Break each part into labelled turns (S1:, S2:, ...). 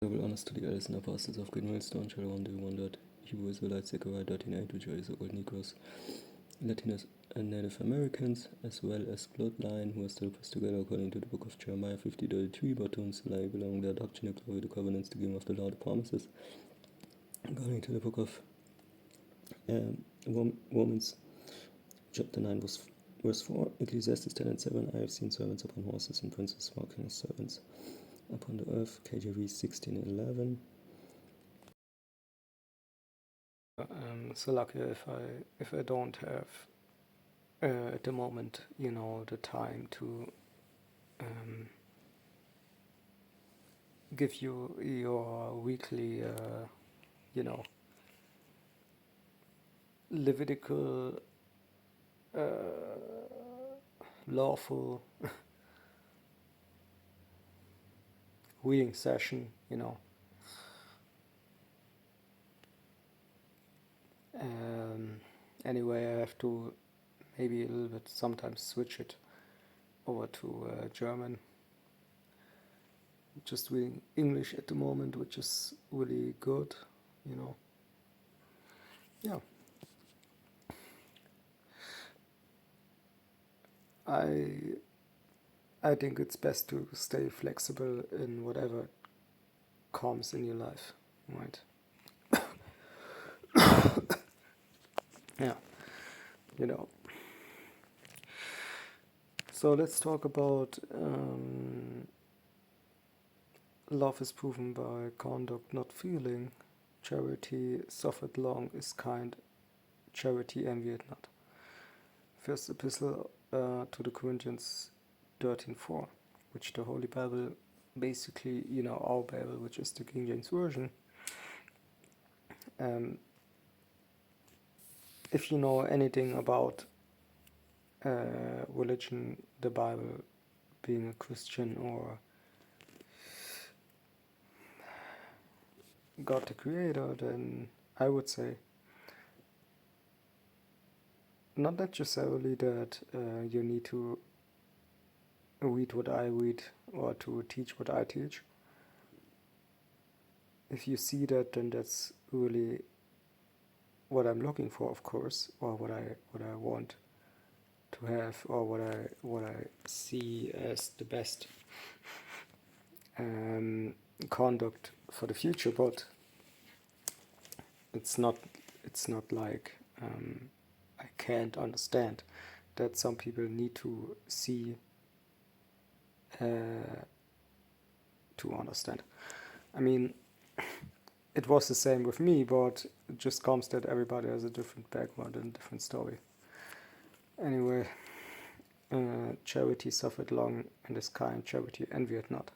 S1: Bible honors to the elders and apostles of Good Millstone shall one do one that Hebrew Israelites, Zechariah.8, which is Old Negroes, Latinos, and Native Americans, as well as bloodline who are still pressed together according to the book of Jeremiah 50:33, but to whom lie belong their doctrine, the glory, the covenants, the giving of the law, the promises, according to the book of Romans chapter 9 verse 4, Ecclesiastes 10:7, I have seen servants upon horses and princes walking as servants upon the earth, KJV 16:11.
S2: So lucky if I don't have at the moment, the time to give you your weekly, Levitical, lawful reading session, Anyway, I have to maybe a little bit sometimes switch it over to German. Just reading English at the moment, which is really good, Yeah. I think it's best to stay flexible in whatever comes in your life, right? Yeah, So let's talk about love is proven by conduct, not feeling. Charity suffered long is kind. Charity envied not. First epistle to the Corinthians 13:4, which the Holy Bible, basically, our Bible, which is the King James Version. If you know anything about religion, the Bible, being a Christian, or God the Creator, then I would say not necessarily that you need to read what I read or to teach what I teach. If you see that, then that's really what I'm looking for, of course, or what I want to have, or what I see as the best conduct for the future. But it's not like I can't understand that some people need to see to understand. I mean, it was the same with me, but it just comes that everybody has a different background and different story. Anyway, charity suffered long and is kind, charity envied not.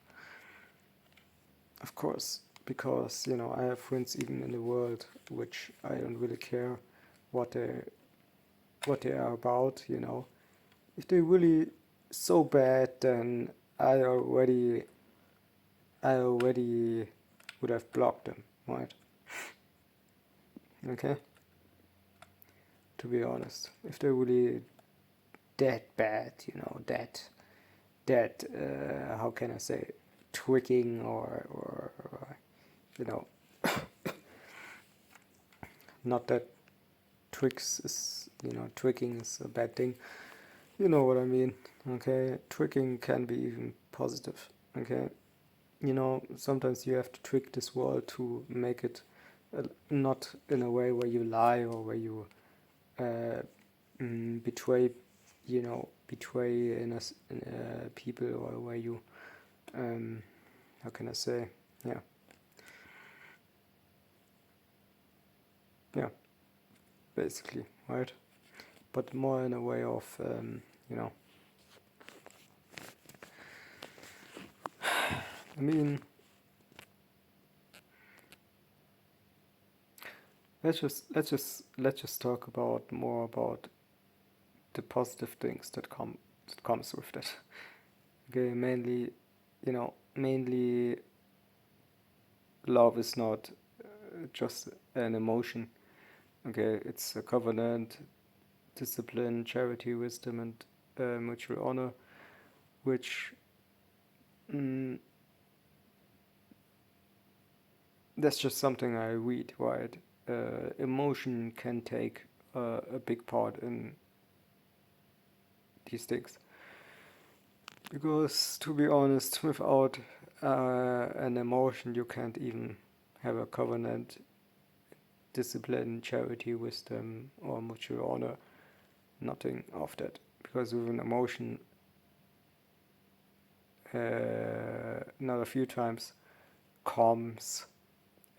S2: Of course, because, I have friends even in the world which I don't really care what they are about, If they're really so bad, then I already would have blocked them, right? Okay? To be honest, if they're really that bad, that how can I say, tricking or not that tricking is a bad thing. You know what I mean, okay? Tricking can be even positive, okay? Sometimes you have to trick this world to make it not in a way where you lie or where you betray people, or where you how can I say, yeah, basically, right? But more in a way of I mean, let's just talk about more about the positive things that comes with that. Okay, mainly love is not just an emotion. Okay, it's a covenant, discipline, charity, wisdom, and mutual honor, which that's just something I read, right? Emotion can take a big part in these things. Because, to be honest, without an emotion, you can't even have a covenant, discipline, charity, wisdom, or mutual honor. Nothing of that. Because with an emotion, not a few times, comes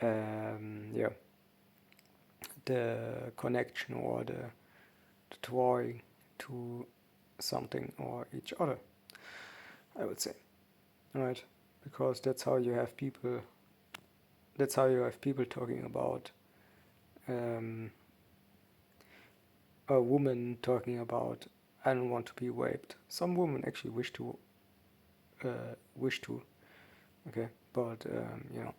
S2: yeah, the connection or the drawing to something or each other, I would say, right? Because that's how you have people talking about a woman talking about, I don't want to be raped. Some women actually wish to, okay, but you know,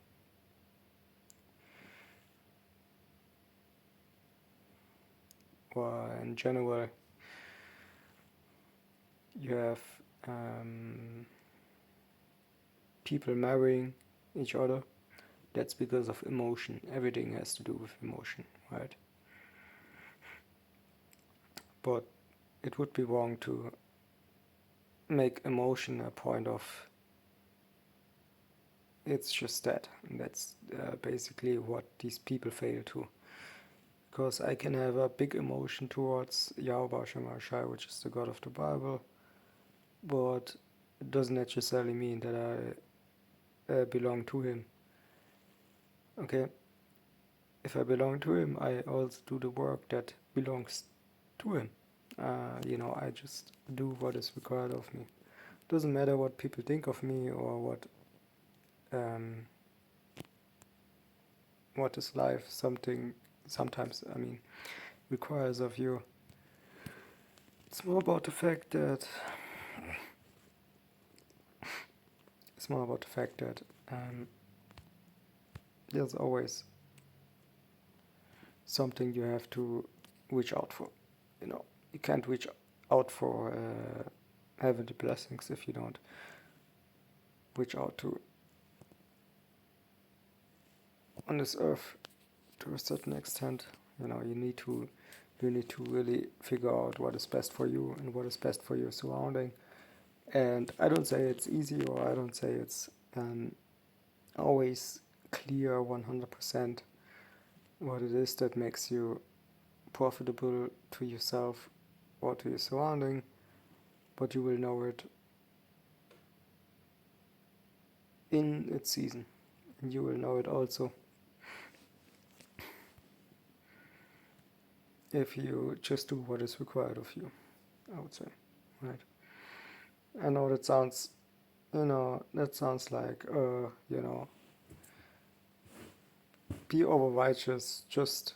S2: or in general, you have people marrying each other. That's because of emotion. Everything has to do with emotion, right? But it would be wrong to make emotion a point of, it's just that. And that's basically what these people fail to. Because I can have a big emotion towards Yahweh Shema Shai, which is the God of the Bible, but it doesn't necessarily mean that I belong to him. Okay? If I belong to him, I also do the work that belongs to him. You know, I just do what is required of me. Doesn't matter what people think of me or what is life sometimes, I mean, requires of you. It's more about the fact that there's always something you have to reach out for. You know, you can't reach out for having the blessings if you don't reach out to on this earth to a certain extent. You know, you need to really figure out what is best for you and what is best for your surrounding. And I don't say it's easy, or I don't say it's always clear 100% what it is that makes you profitable to yourself or to your surrounding, but you will know it in its season, and you will know it also if you just do what is required of you, I would say, right? I know that sounds, like, be over righteous, just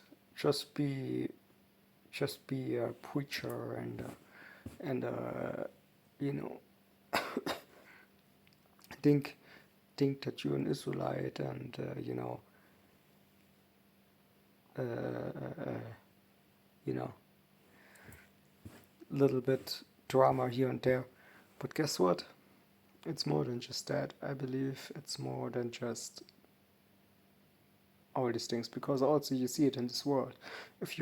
S2: be a preacher and you know, think that you're an Israelite and little bit drama here and there. But guess what? It's more than just that. I believe it's more than just all these things, because also you see it in this world. If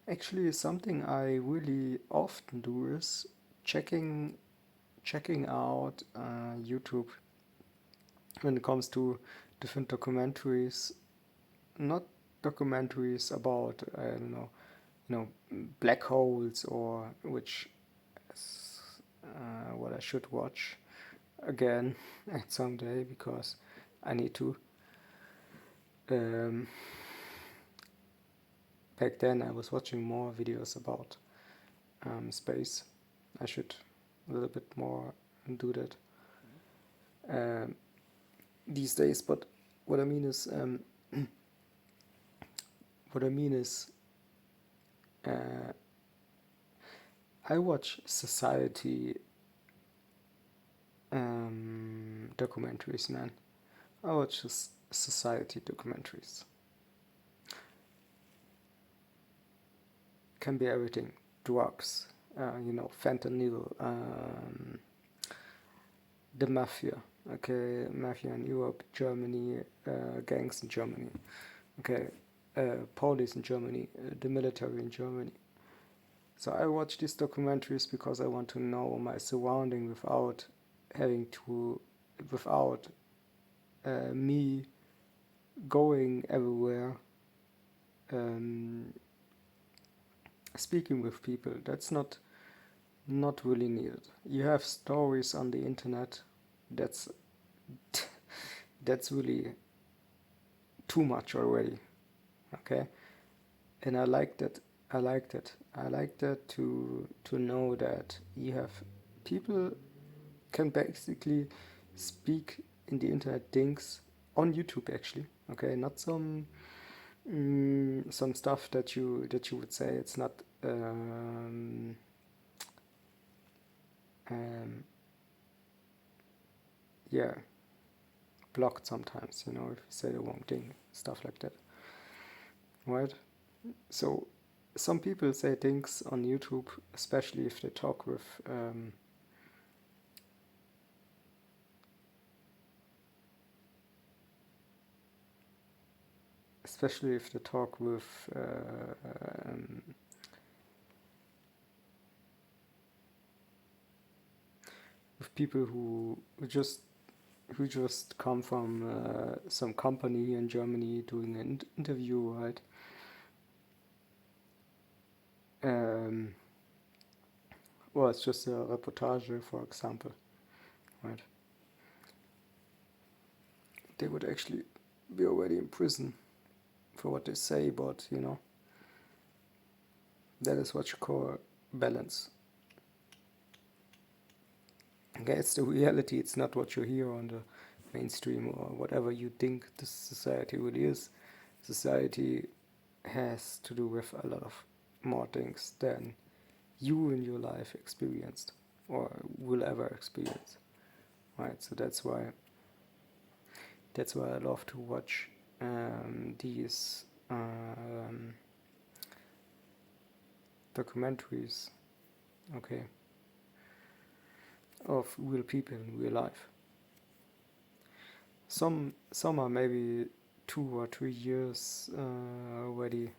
S2: actually something I really often do is checking out YouTube when it comes to different documentaries, not documentaries about I don't know, black holes, or which is what I should watch again at some day, because I need to. Back then I was watching more videos about space. I should a little bit more do that these days. But what I mean is, I watch society documentaries, man. I watch society documentaries. Can be everything: drugs, fentanyl, the mafia. Okay, mafia in Europe, Germany, gangs in Germany. Okay, police in Germany, the military in Germany. So I watch these documentaries because I want to know my surrounding without having to, without me going everywhere, um, speaking with people. That's not really needed. You have stories on the internet. That's that's really too much already. Okay, and I like that. I like that. I like that to know that you have people can basically speak in the internet things on YouTube actually. Okay, not some stuff that you would say it's not um, yeah, blocked sometimes. You know, if you say the wrong thing, stuff like that, right? So some people say things on YouTube, especially if they talk with especially if they talk with people who just come from some company in Germany doing an interview, right? Um, well, it's just a reportage, for example, right? They would actually be already in prison for what they say, but that is what you call balance. Okay, it's the reality. It's not what you hear on the mainstream or whatever you think this society really is. Society has to do with a lot of more things than you in your life experienced or will ever experience, right? So that's why I love to watch these documentaries, okay, of real people in real life. Some are maybe 2 or 3 years already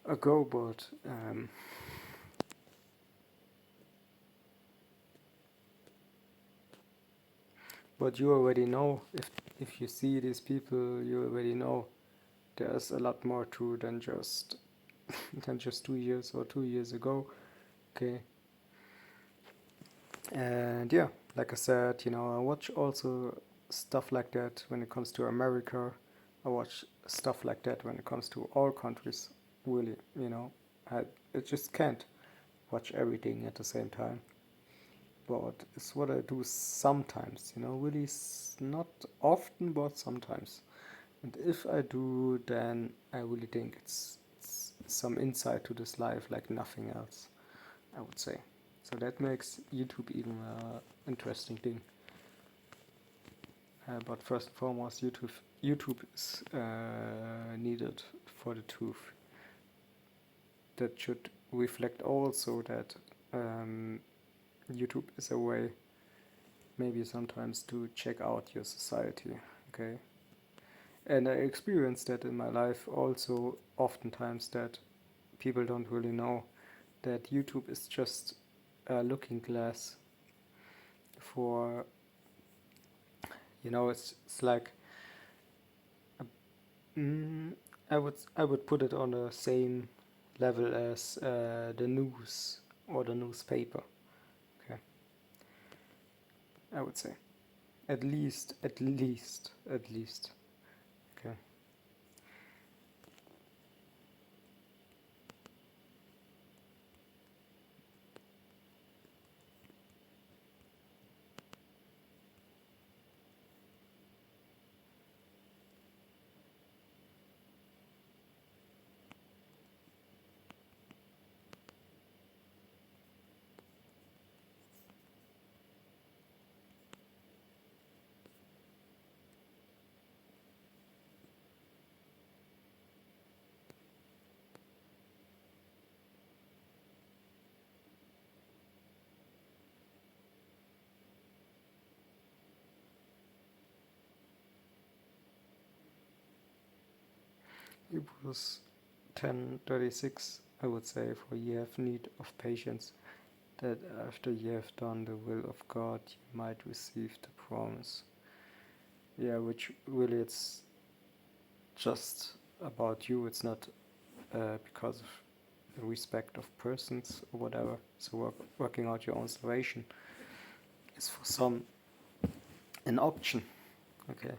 S2: ago, but you already know, if you see these people, you already know there's a lot more to than just than just 2 years or 2 years ago. Okay, and yeah, like I said, I watch also stuff like that when it comes to America. I watch stuff like that when it comes to all countries. Really, I just can't watch everything at the same time. But it's what I do sometimes, really not often, but sometimes. And if I do, then I really think it's some insight to this life like nothing else, I would say. So that makes YouTube even an interesting thing. But first and foremost, YouTube is needed for the truth. That should reflect also that YouTube is a way maybe sometimes to check out your society, okay? And I experienced that in my life also oftentimes, that people don't really know that YouTube is just a looking glass for, it's like, mm, I would put it on the same level as the news or the newspaper, okay? I would say. At least. Okay. Hebrews 10:36, I would say, for ye have need of patience, that after ye have done the will of God, ye might receive the promise. Yeah, which really it's just about you. It's not because of the respect of persons or whatever. So working out your own salvation is for some an option, okay?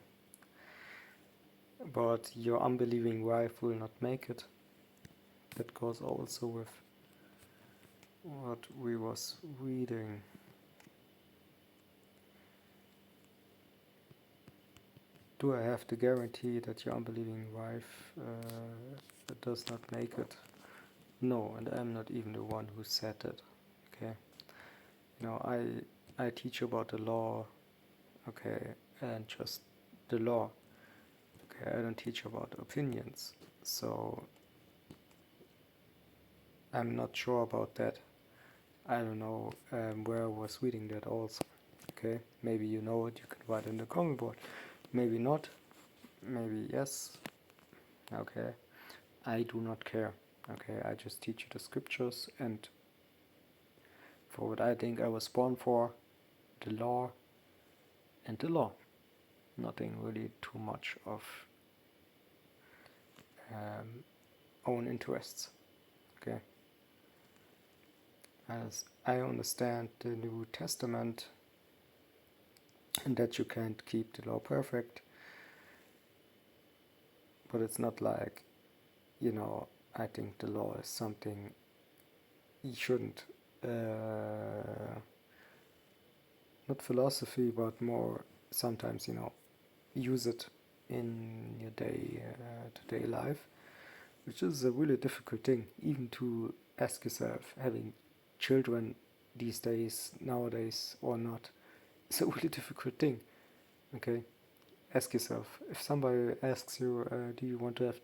S2: But your unbelieving wife will not make it. That goes also with what we was reading. Do I have the guarantee that your unbelieving wife does not make it? No, and I'm not even the one who said it. Okay, you know, I teach about the law, okay, and just the law. Okay, I don't teach about opinions, so I'm not sure about that. I don't know where I was reading that also. Okay, maybe you know it, you can write in the comment board. Maybe not, maybe yes. Okay, I do not care. Okay, I just teach you the scriptures and for what I think I was born for, the law and the law. Nothing really too much of own interests. Okay. As I understand the New Testament and that you can't keep the law perfect, but it's not like, you know, I think the law is something you shouldn't, not philosophy, but more sometimes, you know, use it in your day-to-day life, which is a really difficult thing, even to ask yourself, having children these days, nowadays, or not, it's a really difficult thing. Okay, ask yourself, if somebody asks you, do you want to have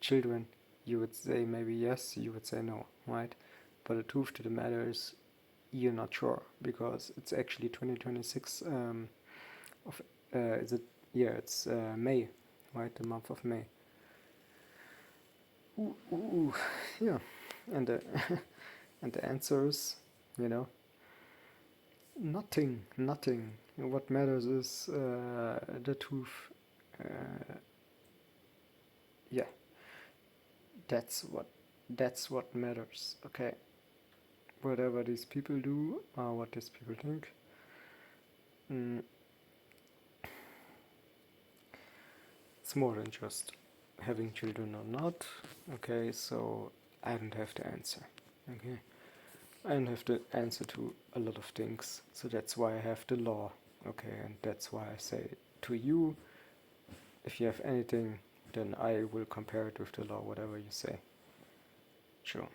S2: children, you would say maybe yes, you would say no, right? But the truth to the matter is you're not sure, because it's actually 2026 is it? Yeah, it's May, right? The month of May. Ooh, yeah, and the and the answer is, you know, nothing. What matters is the truth. Yeah, that's what matters. Okay, whatever these people do, what these people think. It's more than just having children or not. Okay, so I don't have the answer. Okay, I don't have the answer to a lot of things. So that's why I have the law. Okay, and that's why I say to you, if you have anything, then I will compare it with the law, whatever you say. Sure.